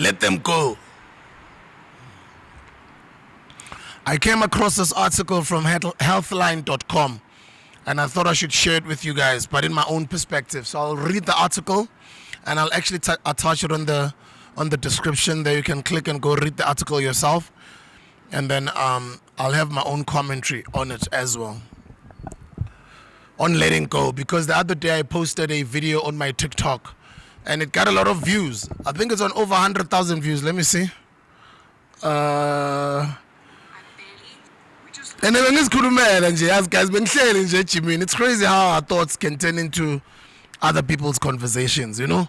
Let them go. I came across this article from healthline.com and I thought I should share it with you guys, but in my own perspective. So I'll read the article and I'll actually attach it on the description there. You can click and go read the article yourself, and then I'll have my own commentary on it as well, on letting go, because the other day I posted a video on my TikTok and it got a lot of views. I think it's on over 100,000 views. Let me see. And then it's crazy how our thoughts can turn into other people's conversations, you know.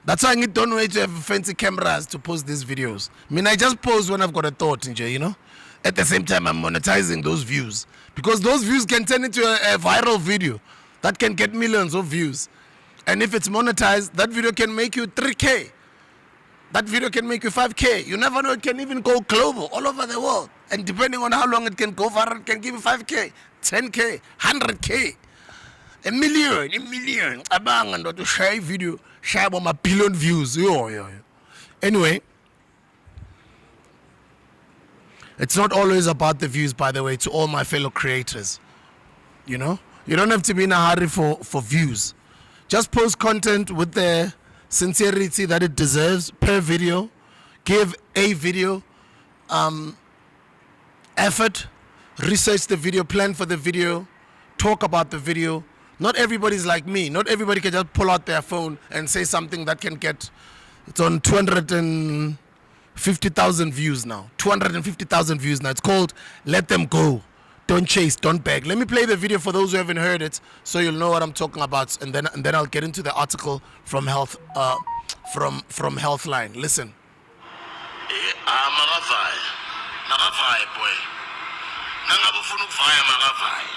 That's why I don't wait to have fancy cameras to post these videos. I mean, I just post when I've got a thought, you know. At the same time, I'm monetizing those views, because those views can turn into a viral video that can get millions of views. And if it's monetized, that video can make you 3K. That video can make you 5K. You never know, it can even go global, all over the world. And depending on how long it can go viral, it can give you 5K, 10K, 100K, a million. Abang and to share video, share about my billion views. Anyway, it's not always about the views, by the way, to all my fellow creators. You know, you don't have to be in a hurry for views. Just post content with the sincerity that it deserves per video. Give a video effort, research the video, plan for the video, talk about the video. Not everybody's like me. Not everybody can just pull out their phone and say something that can get, it's on 250,000 views now. 250,000 views now. It's called Let Them Go. Don't chase, don't beg. Let me play the video for those who haven't heard it, so you'll know what I'm talking about, and then I'll get into the article from Healthline. Listen. Makavai boy. Nangabufuna ukuvaya makavai.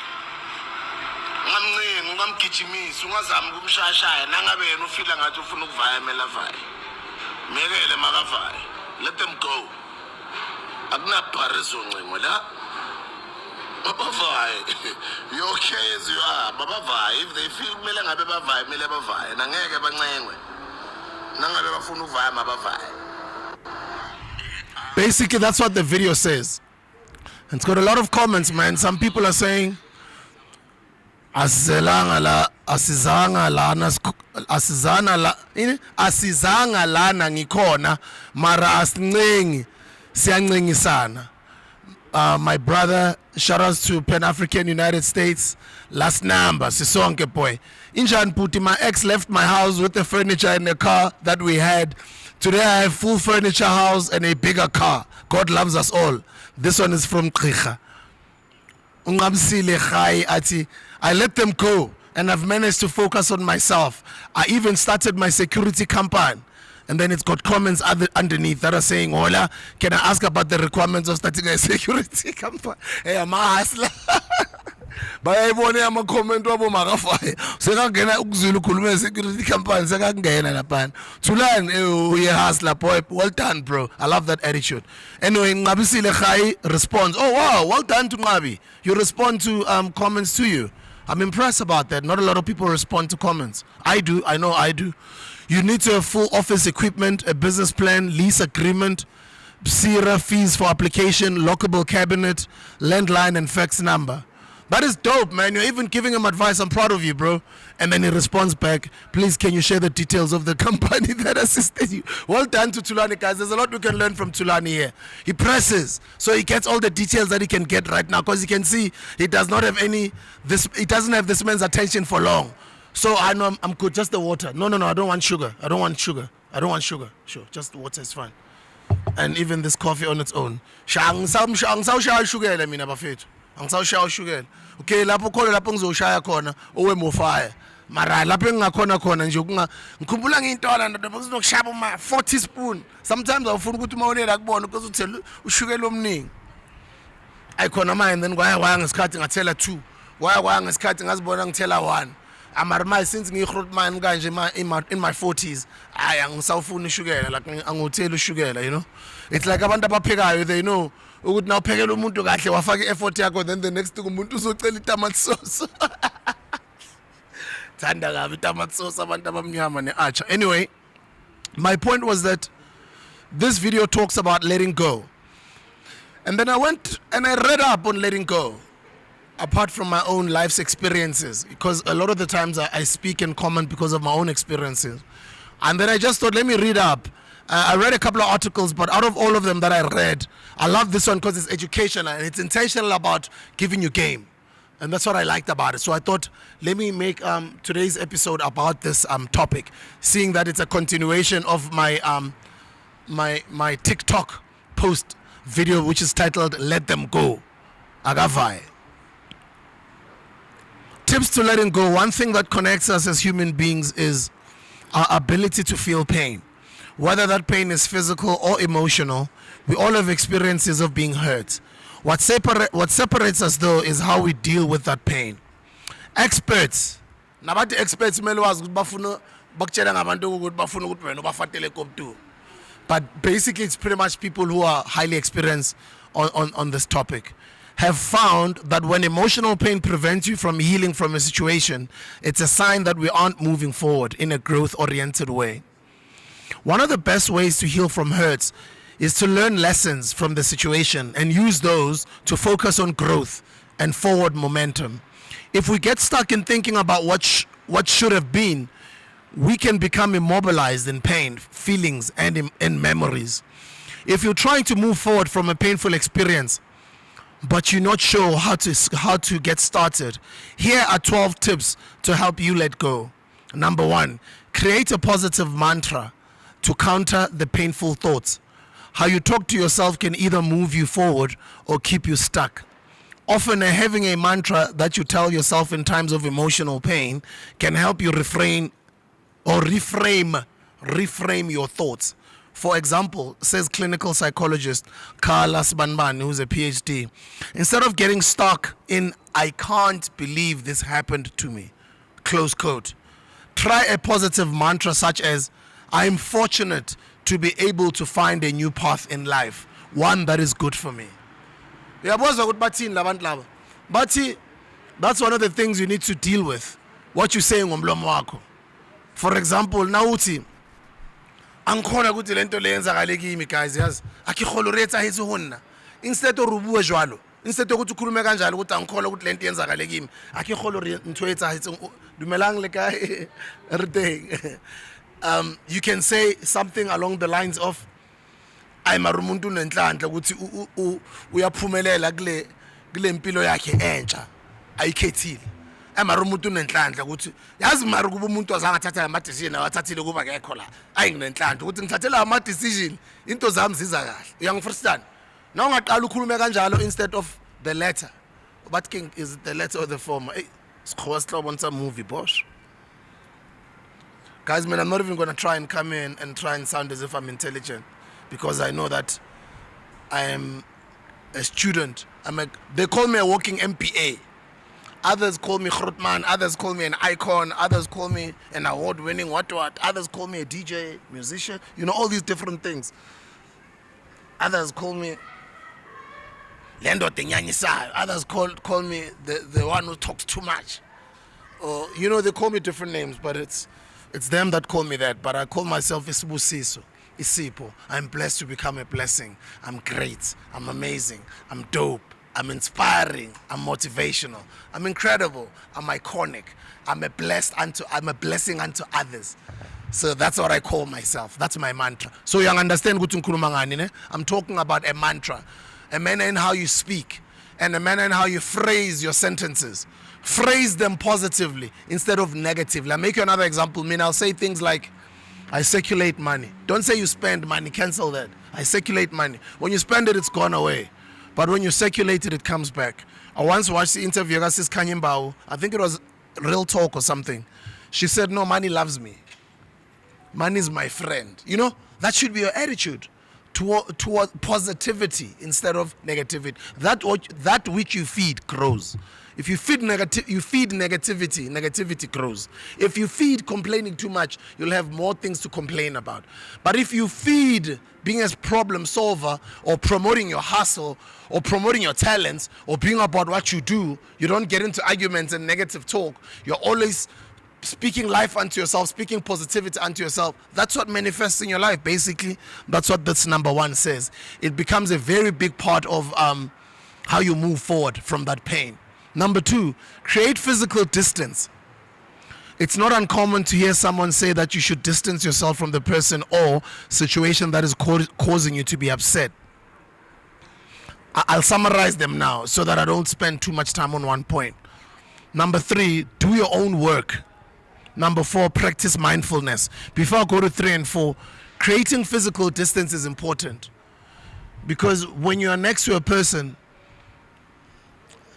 Ngamncenga ungamgijimisa ungazami kumshashaya nangabe yena ufila ngathi ufuna ukuvaya melavai. Mekele makavai. Let them go. Akunabhariso ncengo la. Babavai. You okay as you are. Babavai. If they feel kumele ngabe bavai, kumele bavai. Nangeke bancengwe. Nangabe bafuna ukuvaya mabavai. Basically, that's what the video says. And it's got a lot of comments, man. Some people are saying, asizanga lana ngikhona mara asincengi siyancengisana. My brother, shout outs to Pan-African United States, last number, sisonke boy. Injan Puti, my ex left my house with the furniture and the car that we had. Today I have full furniture house and a bigger car. God loves us all. This one is from Kricha. I let them go and I've managed to focus on myself. I even started my security campaign. And then it's got comments underneath that are saying, Hola, can I ask about the requirements of starting a security campaign? Hey, I'm a hustler. But I want to comment about Marafai. So I can get security campaign. So I can get a pan. To learn, we hustler, boy. Well done, bro. I love that attitude. Anyway, Ngabisi Lekhai responds. Oh wow, well done to Ngabi. You respond to comments to you. I'm impressed about that. Not a lot of people respond to comments. I do. I know I do. You need to have full office equipment, a business plan, lease agreement, SIRA fees for application, lockable cabinet, landline, and fax number. That is dope, man. You're even giving him advice. I'm proud of you, bro. And then he responds back, please, can you share the details of the company that assisted you? Well done to Tulani, guys. There's a lot we can learn from Tulani here. He presses, so he gets all the details that he can get right now, because you can see he does not have he doesn't have this man's attention for long. So I know I'm good. Just the water. No, I don't want sugar. I don't want sugar. Sure, just water is fine. And even this coffee on its own. Okay, lapho khona lapho ngizoshaya khona owemofire. Mara lapho engakhona khona nje ngikhumbula ngiyintola ndoda bekuzokushaya uma 40 spoon. Sometimes awufuna ukuthi uma unela kubona because uthela ushukela omningi. Ayikhona manje then kwaya ngesikhathi ngathela 2. Kwaya ngesikhathi ngazibona ngithela 1. Amarmai since ngiyihrot man kanje in my 40s. Hayi angisawufuna ishukela like angothela ushukela, you know. It's like abantu abaphekayo, they know ukuthi na uphekela umuntu kahle wafaka effort yakho, then the next thing umuntu uzocela itomato sauce. Thanda kabi itomato sauce abantu abamnyama neacha. Anyway, my point was that this video talks about letting go. And then I went and I read up on letting go, apart from my own life's experiences, because a lot of the times I speak and comment because of my own experiences. And then I just thought, let me read up. I read a couple of articles, but out of all of them that I read, I love this one because it's educational and it's intentional about giving you game. And that's what I liked about it. So I thought, let me make today's episode about this topic, seeing that it's a continuation of my my TikTok post video, which is titled "Let Them Go." Agavai. Tips to letting go. One thing that connects us as human beings is our ability to feel pain. Whether that pain is physical or emotional, we all have experiences of being hurt. What separates us though is how we deal with that pain. Experts, nabathi experts kumele wazi ukuthi bafuna bakutshela ngabantu ukuthi bafuna ukuthi wena ubafatele koptu. But basically it's pretty much people who are highly experienced on this topic have found that when emotional pain prevents you from healing from a situation, it's a sign that we aren't moving forward in a growth-oriented way. One of the best ways to heal from hurts is to learn lessons from the situation and use those to focus on growth and forward momentum. If we get stuck in thinking about what should have been, we can become immobilized in pain, feelings, and in memories. If you're trying to move forward from a painful experience, but you're not sure how to get started, here are 12 tips to help you let go. Number 1, create a positive mantra to counter the painful thoughts. How you talk to yourself can either move you forward or keep you stuck. Often having a mantra that you tell yourself in times of emotional pain can help you reframe your thoughts. For example, says clinical psychologist Carla Sbanban, who's a PhD, instead of getting stuck in "I can't believe this happened to me," close quote, try a positive mantra such as "I'm fortunate to be able to find a new path in life, one that is good for me." Uyabuzwa ukuthi bathini labantu laba? Bathi that's one of the things you need to deal with, what you say ngomlomo wakho. For example, now uthi angikhona ukuthi lento leyenzakale kimi guys, yazi akikholoreta hethu honna. Instead of rubuwe jwalo, instead ukuthi ukhulume kanjalo ukuthi angikholwa ukuthi lento yenzakale kimi, akikholore ntwe etsa hethu dumelang le kae everything. You can say something along the lines of I'm a umuntu nenhlanhla ukuthi uyaphumelela kule mpilo yakhe entsha ayikhethile. I'm a umuntu nenhlanhla ukuthi yazi mara kuba umuntu azange athatha ama decision awathathile kuba ngekho la ayinenhlanhla ukuthi ngithathela ama decision into zami ziza kahle. Uyangifrustana? Na ungaqala ukhulume kanjalo instead of the letter. But king, is it the letter or the former? Hey, sikhowa on some movie boss. Guys, man, I'm not even going to try and come in and try and sound as if I'm intelligent, because I know that I am a student. They call me a walking MPA. Others call me Grootman, others call me an icon, others call me an award-winning what, others call me a DJ, musician, all these different things. Others call me Lendo Tenyanyisa, others call me the one who talks too much. Or, they call me different names, but it's them that call me that, but I call myself Isibusiso, Isipo. I'm blessed to become a blessing. I'm great. I'm amazing. I'm dope. I'm inspiring. I'm motivational. I'm incredible. I'm iconic. I'm a blessing unto others. So that's what I call myself. That's my mantra. So you understand ukuthi ngikhuluma ngani ne? I'm talking about a mantra, a manner in how you speak, and a manner in how you phrase your sentences. Phrase them positively instead of negatively. I'll make you another example. I'll say things like, I circulate money. Don't say you spend money, cancel that. I circulate money. When you spend it, it's gone away. But when you circulate it, it comes back. I once watched the interview of Sis Kanyimbao. I think it was Real Talk or something. She said, no, money loves me. Money is my friend. That should be your attitude toward positivity instead of negativity. That which you feed grows. If you feed negativity grows. If you feed complaining too much, you'll have more things to complain about. But if you feed being a problem solver, or promoting your hustle, or promoting your talents, or being about what you do, you don't get into arguments and negative talk. You're always speaking life unto yourself, speaking positivity unto yourself, that's what manifests in your life. Basically, that's what this number 1 says. It becomes a very big part of how you move forward from that pain. Number 2, create physical distance. It's not uncommon to hear someone say that you should distance yourself from the person or situation that is causing you to be upset. I'll summarize them now so that I don't spend too much time on one point. Number 3, do your own work. Number 4, practice mindfulness. Before I go to 3 and 4, creating physical distance is important. Because when you are next to a person,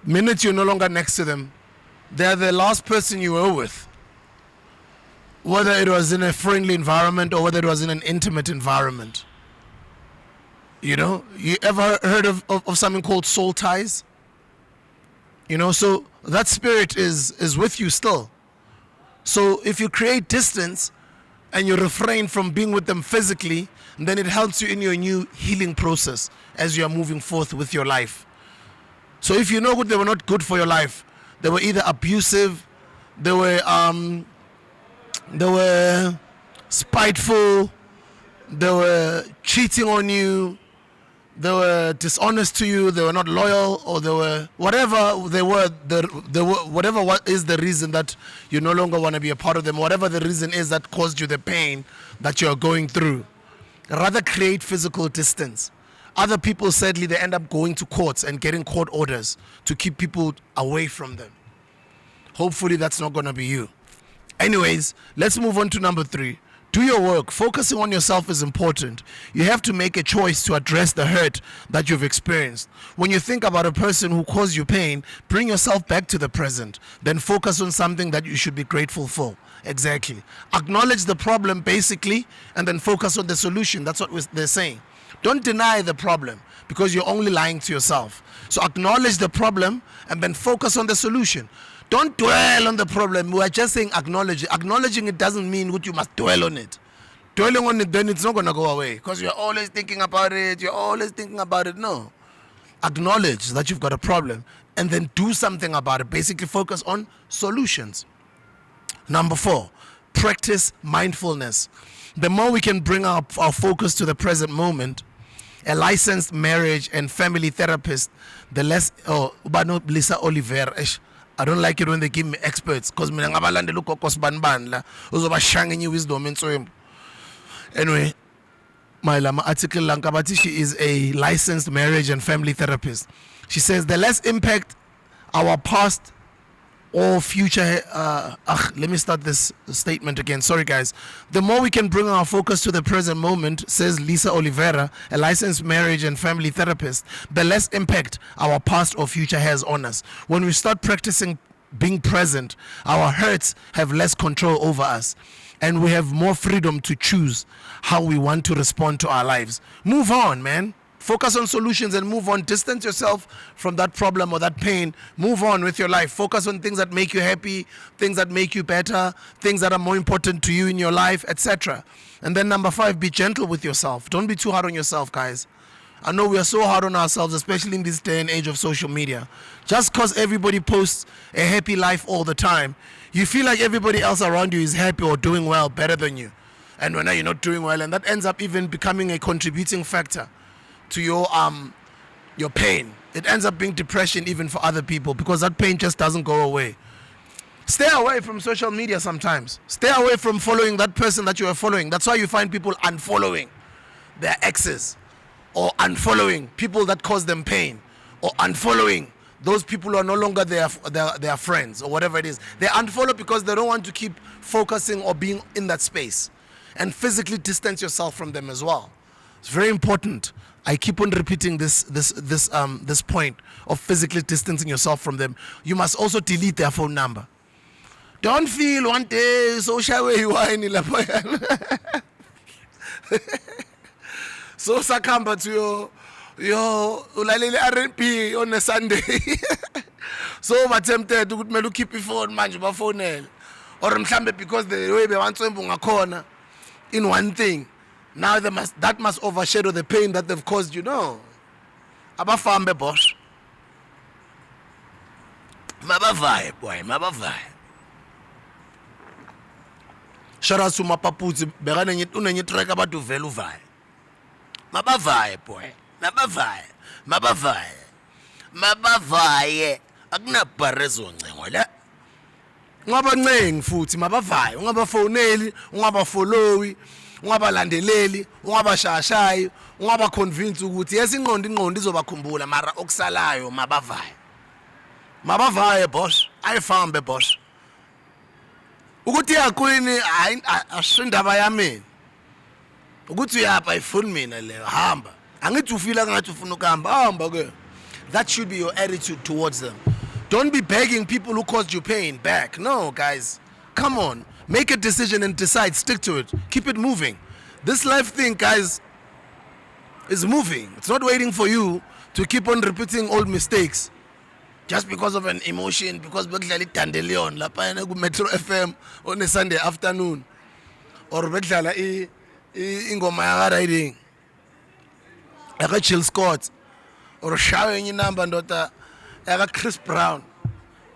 minute you're no longer next to them, they're the last person you were with. Whether it was in a friendly environment or whether it was in an intimate environment. You know, you ever heard of something called soul ties? You know, so that spirit is with you still. So if you create distance and you refrain from being with them physically, then it helps you in your new healing process as you are moving forth with your life. So if you know they were not good for your life, they were either abusive, they were spiteful, they were cheating on you, they were dishonest to you, they were not loyal, or they were whatever they were, whatever what is the reason that you no longer want to be a part of them, whatever the reason is that caused you the pain that you are going through, rather create physical distance. Other people, sadly, they end up going to courts and getting court orders to keep people away from them. Hopefully that's not going to be you. Anyways, let's move on to number 3. Do your work. Focusing on yourself is important. You have to make a choice to address the hurt that you've experienced. When you think about a person who caused you pain, bring yourself back to the present. Then focus on something that you should be grateful for. Exactly. Acknowledge the problem, basically, and then focus on the solution. That's what they're saying. Don't deny the problem because you're only lying to yourself. So acknowledge the problem and then focus on the solution. Don't dwell on the problem. We are just saying acknowledge it. Acknowledging it doesn't mean what you must dwell on it. Dwelling on it, then it's not going to go away because you're always thinking about it. No. Acknowledge that you've got a problem and then do something about it. Basically focus on solutions. Number 4, practice mindfulness. The more we can bring our focus to the present moment, a licensed marriage and family therapist, the less, but not Lisa Oliver. I don't like it when they give me experts because mina ngabalandela ukokos banibani uzoba shanging wisdom into. Anyway, my article lankabathi, she is a licensed marriage and family therapist. She says the less impact our past or future, let me start this statement again. Sorry, guys. The more we can bring our focus to the present moment, says Lisa Oliveira, a licensed marriage and family therapist, the less impact our past or future has on us. When we start practicing being present, our hurts have less control over us, and we have more freedom to choose how we want to respond to our lives. Move on, man. Focus on solutions and move on. Distance yourself from that problem or that pain. Move on with your life. Focus on things that make you happy, things that make you better, things that are more important to you in your life, etc. And then number 5, be gentle with yourself. Don't be too hard on yourself, guys. I know we are so hard on ourselves, especially in this day and age of social media. Just because everybody posts a happy life all the time, you feel like everybody else around you is happy or doing well, better than you. And when you're not doing well, and that ends up even becoming a contributing factor to your pain. It ends up being depression even for other people because that pain just doesn't go away. Stay away from social media sometimes. Stay away from following that person that you are following. That's why you find people unfollowing their exes, or unfollowing people that cause them pain, or unfollowing those people who are no longer their friends, or whatever it is. They unfollow because they don't want to keep focusing or being in that space, and physically distance yourself from them as well. It's very important. I keep on repeating this point of physically distancing yourself from them. You must also delete their phone number. Don't feel one day so shy you are in so sakamba to your ulalele R&B on a Sunday. So tempted to keep your phone manje ba phone or mhlambe because the way they want to corner in one thing. Now that must overshadow the pain that they've caused you. No. Abafambe boss. Mabavai, boy, mabavai. Shout out to Mapaputsi, unenye track about to velu vai. Mabavaye boy, mabavaye. Akunabarezo ncengo la. Ungabancengi futhi mabavaye, ungabafoneli, ungabafollowi, ungabalandeleli, ungabashayashayi, ungabaconvince ukuthi ingqondo izobakhumbula mara okusalayo mabavaye. Mabavaye boss, ayifambe boss. Ukuthi yakwini asindaba yami. Ukuthi uyapha ayifuni mina leyo hamba. Angithi ufila ngathi ufuna ukuhamba hamba ke. That should be your attitude towards them. Don't be begging people who caused you pain back. No, guys. Come on. Make a decision and decide. Stick to it. Keep it moving. This life thing, guys, is moving. It's not waiting for you to keep on repeating old mistakes. Just because of an emotion, because bekudlala iDandelion lapha ku Metro FM on a Sunday afternoon, or bekudlala ingoma ya riding aka Chill Scott, or shawe enye number ndota aka Chris Brown.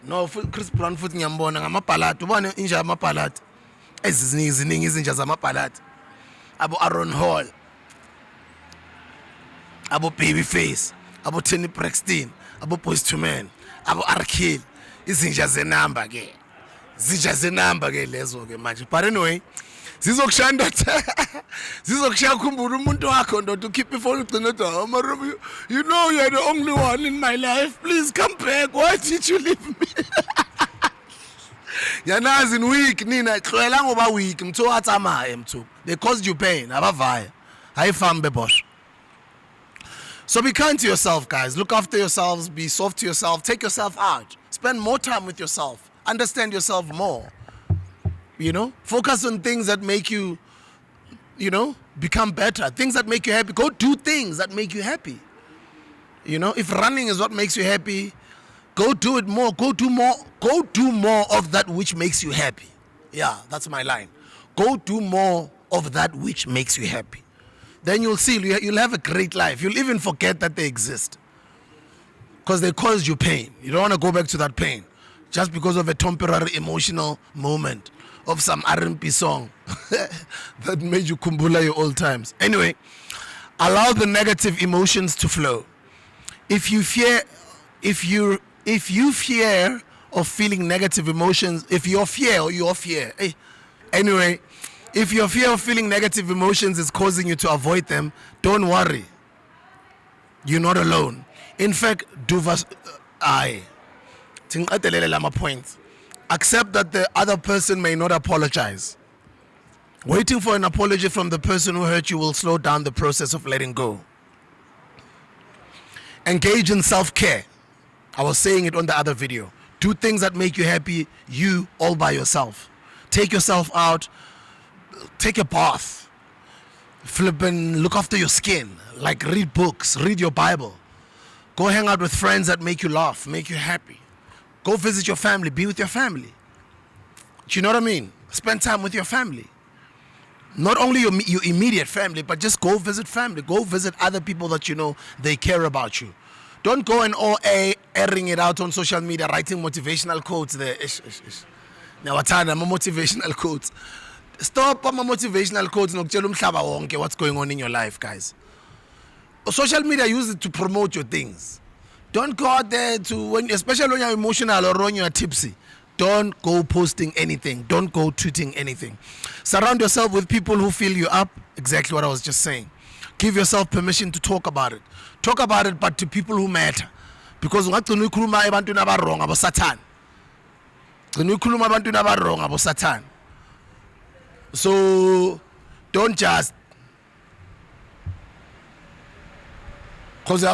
No, Chris Brown futhi ngiyambona ngamabhalati, ubone inja amabhalati eziningi izinja zamabhalati, abo Aaron Hall, abo Babyface, abo Tony Braxton, abo Boyz II Men, abo Arkill, izinja zenamba ke. Zinja zenamba ke lezo ke manje. But anyway, zizokushanda zizokushaya ukhumbula umuntu wakho ndoda ukhipha ifoni ugcina uthi you know you're the only one in my life, please come back, why did you leave me? Yanazi in week nina hlwela ngoba week mtho atsamaye mtho, they caused you pain abavaya hayifambe boss. So be kind to yourself, guys. Look after yourselves. Be soft to yourself. Take yourself out. Spend more time with yourself. Understand yourself more. You know, focus on things that make you, become better. Things that make you happy. Go do things that make you happy. You know, if running is what makes you happy, go do it more. Go do more. Go do more of that which makes you happy. Yeah, that's my line. Go do more of that which makes you happy. Then you'll see, you'll have a great life. You'll even forget that they exist. Because they caused you pain. You don't want to go back to that pain. Just because of a temporary emotional moment of some R&B song that made you kumbula your old times. Anyway, allow the negative emotions to flow. If you fear of feeling negative emotions, if your fear, anyway, if your fear of feeling negative emotions is causing you to avoid them, don't worry. You're not alone. In fact, points. Accept that the other person may not apologize. Waiting for an apology from the person who hurt you will slow down the process of letting go. Engage in self-care. I was saying it on the other video. Do things that make you happy, you all by yourself. Take yourself out. Take a bath, look after your skin, like read books, read your Bible, go hang out with friends that make you laugh, make you happy, go visit your family, be with your family. Do you know what I mean? Spend time with your family. Not only your immediate family, but just go visit family, go visit other people that you know they care about you. Don't go and airing it out on social media, writing motivational quotes there. Now I'm motivational quotes. Stop my motivational quotes nokutshela umhlaba wonke what's going on in your life, guys. Social media, use it to promote your things. Don't go out there especially when you're emotional or when you're tipsy. Don't go posting anything. Don't go tweeting anything. Surround yourself with people who fill you up. Exactly what I was just saying. Give yourself permission to talk about it. Talk about it, but to people who matter. Because ungagcina ukhuluma ebantwini abarong abo Satan. Ugcina ukhuluma ebantwini abarong abo Satan. So don't just because they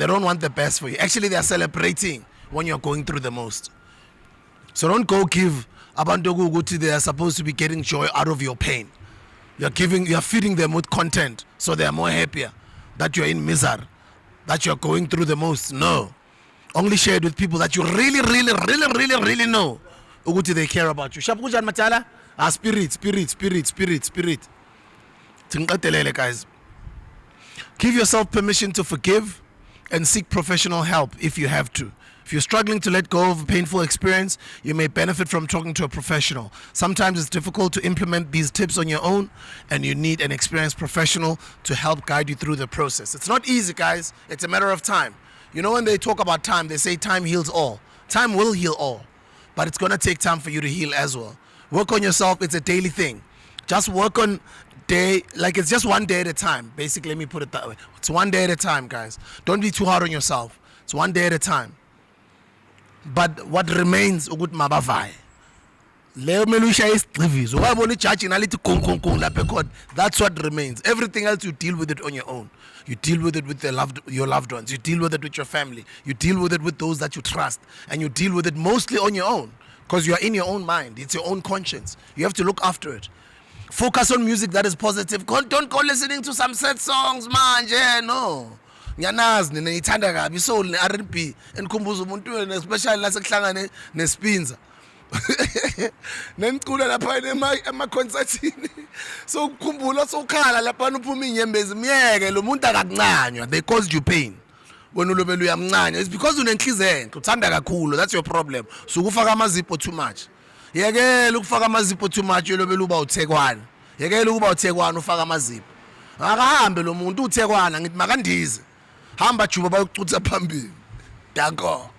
don't want the best for you. Actually, they are celebrating when you're going through the most. So don't go give abantu ukuthi they are supposed to be getting joy out of your pain. You are feeding them with content so they are more happier that you're in misery, that you're going through the most. No. Only share it with people that you really know ukuthi they care about you. Shapujan Matala. Spirit. Guys. Give yourself permission to forgive and seek professional help if you have to. If you're struggling to let go of a painful experience, you may benefit from talking to a professional. Sometimes it's difficult to implement these tips on your own, and you need an experienced professional to help guide you through the process. It's not easy, guys. It's a matter of time. You know, when they talk about time, they say time heals all. Time will heal all, but it's going to take time for you to heal as well. Work on yourself. It's a daily thing. Just work on it's just one day at a time. Basically, let me put it that way. It's one day at a time, guys. Don't be too hard on yourself. It's one day at a time. But what remains, ukuthi mabavaye. Leyo mele ushaye isiqivizo. Wabona ijaji nalithi kong lapha ekhona. That's what remains. Everything else you deal with it on your own. You deal with it with your loved ones. You deal with it with your family. You deal with it with those that you trust, and you deal with it mostly on your own, because you are in your own mind. It's your own conscience. You have to look after it. Focus on music that is positive. Don't go listening to some sad songs, manje. No. Ngiyanazi nina ngithanda kabi soul ne-R&B enikhumbuza umuntu wena, especially la sekuhlangane nesipinza nemicula lapha emaconcertini, so ukukhumbula sokhala lapha uphuma inyembezi miyeke lo muntu akakuncanywa, they caused you pain. Wena ulobela uyamncanya, it's because unenhliziyo enhle, uthanda kakhulu. That's your problem. So ukufaka amazipho too much. Yekela ukufaka amazipho too much, ulobela uba uthekwana. Yekela ukuba uthekwana ufaka amazipho. Akahambe lo muntu uthekwana, ngithi makandize. Hamba juba bayokucutha phambili. Danko.